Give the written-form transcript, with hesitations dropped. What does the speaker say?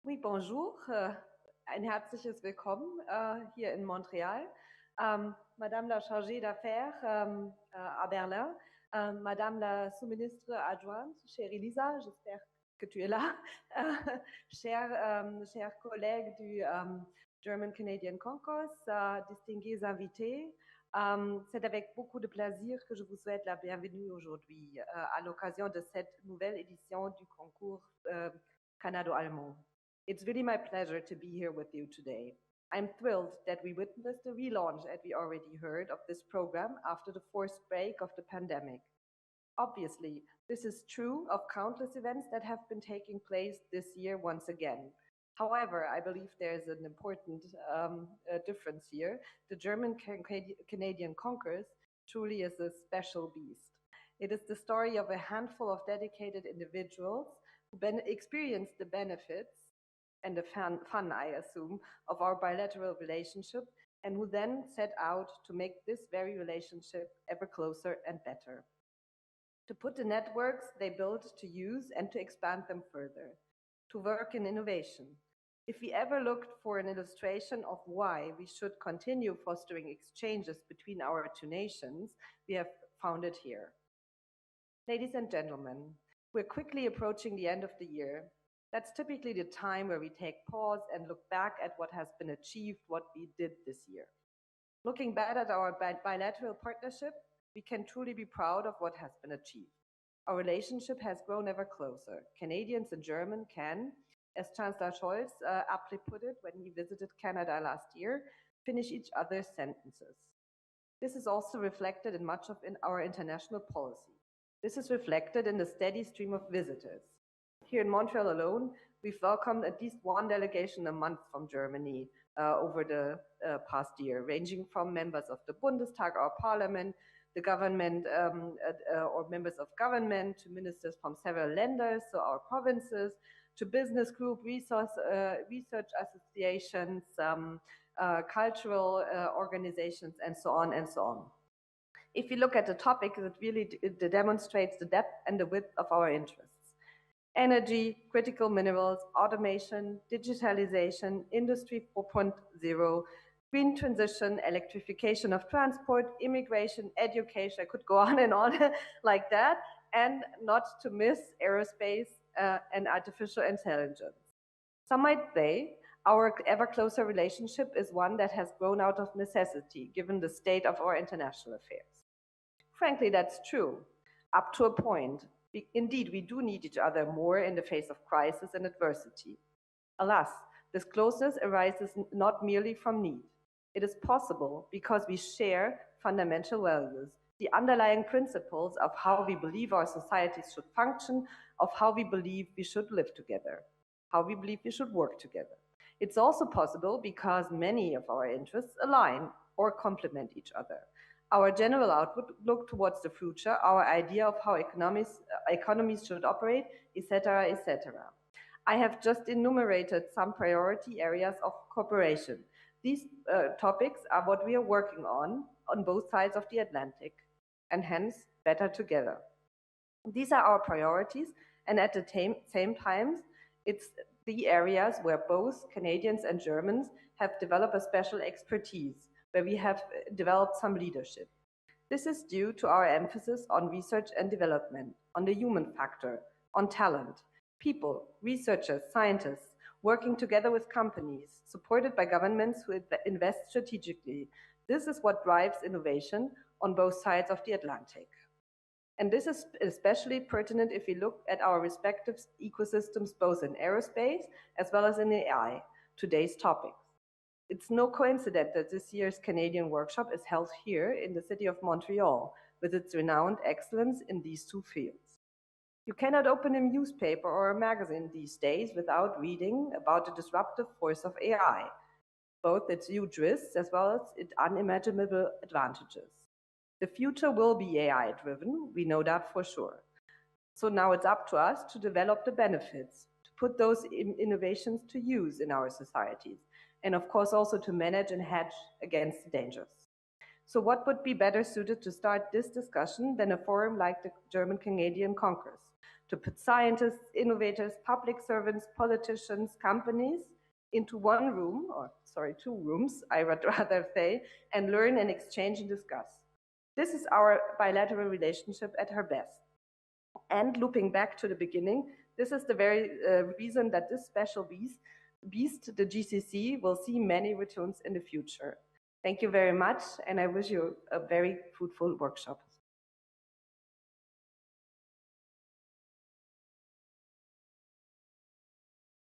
Oui, bonjour. Ein herzliches Willkommen hier in Montréal. Madame la chargée d'affaires à Berlin, Madame la sous-ministre adjointe, chère Elisa, j'espère que tu es là, chers collègues du German Canadian Concourse, distingués invités, c'est avec beaucoup de plaisir que je vous souhaite la bienvenue aujourd'hui à l'occasion de cette nouvelle édition du concours canado-allemand. It's really my pleasure to be here with you today. I'm thrilled that we witnessed the relaunch, as we already heard, of this program after the forced break of the pandemic. Obviously, this is true of countless events that have been taking place this year once again. However, I believe there's an important difference here. The German Canadian Concourse truly is a special beast. It is the story of a handful of dedicated individuals who experienced the benefits and the fun, I assume, of our bilateral relationship, and who then set out to make this very relationship ever closer and better. To put the networks they built to use and to expand them further, to work in innovation. If we ever looked for an illustration of why we should continue fostering exchanges between our two nations, we have found it here. Ladies and gentlemen, we're quickly approaching the end of the year. That's typically the time where we take pause and look back at what has been achieved, what we did this year. Looking back at our bilateral partnership, we can truly be proud of what has been achieved. Our relationship has grown ever closer. Canadians and Germans can, as Chancellor Scholz aptly put it when he visited Canada last year, finish each other's sentences. This is also reflected in much of our international policy. This is reflected in the steady stream of visitors. Here in Montreal alone, we've welcomed at least one delegation a month from Germany over the past year, ranging from members of the Bundestag, our parliament, the government or members of government, to ministers from several lenders, so our provinces, to business group, research associations, cultural organizations, and so on and so on. If you look at the topic, it really demonstrates the depth and the width of our interests. Energy, critical minerals, automation, digitalization, industry 4.0, green transition, electrification of transport, immigration, education, I could go on and on like that, and not to miss aerospace and artificial intelligence. Some might say our ever closer relationship is one that has grown out of necessity, given the state of our international affairs. Frankly, that's true, up to a point. Indeed, we do need each other more in the face of crisis and adversity. Alas, this closeness arises not merely from need. It is possible because we share fundamental values, the underlying principles of how we believe our societies should function, of how we believe we should live together, how we believe we should work together. It's also possible because many of our interests align or complement each other. Our general outlook towards the future, our idea of how economies should operate, etc., etc. I have just enumerated some priority areas of cooperation. These topics are what we are working on both sides of the Atlantic, and hence better together. These are our priorities, and at the same time, it's the areas where both Canadians and Germans have developed a special expertise, where we have developed some leadership. This is due to our emphasis on research and development, on the human factor, on talent, people, researchers, scientists, working together with companies, supported by governments who invest strategically. This is what drives innovation on both sides of the Atlantic. And this is especially pertinent if we look at our respective ecosystems, both in aerospace as well as in AI, today's topics. It's no coincidence that this year's Canadian workshop is held here in the city of Montreal, with its renowned excellence in these two fields. You cannot open a newspaper or a magazine these days without reading about the disruptive force of AI, both its huge risks as well as its unimaginable advantages. The future will be AI-driven, we know that for sure. So now it's up to us to develop the benefits, to put those innovations to use in our societies, and of course also to manage and hedge against the dangers. So what would be better suited to start this discussion than a forum like the German Canadian Congress, to put scientists, innovators, public servants, politicians, companies into one room, or sorry, two rooms, I would rather say, and learn and exchange and discuss. This is our bilateral relationship at her best. And looping back to the beginning, this is the very reason that this special beast, the GCC, will see many returns in the future. Thank you very much, and I wish you a very fruitful workshop.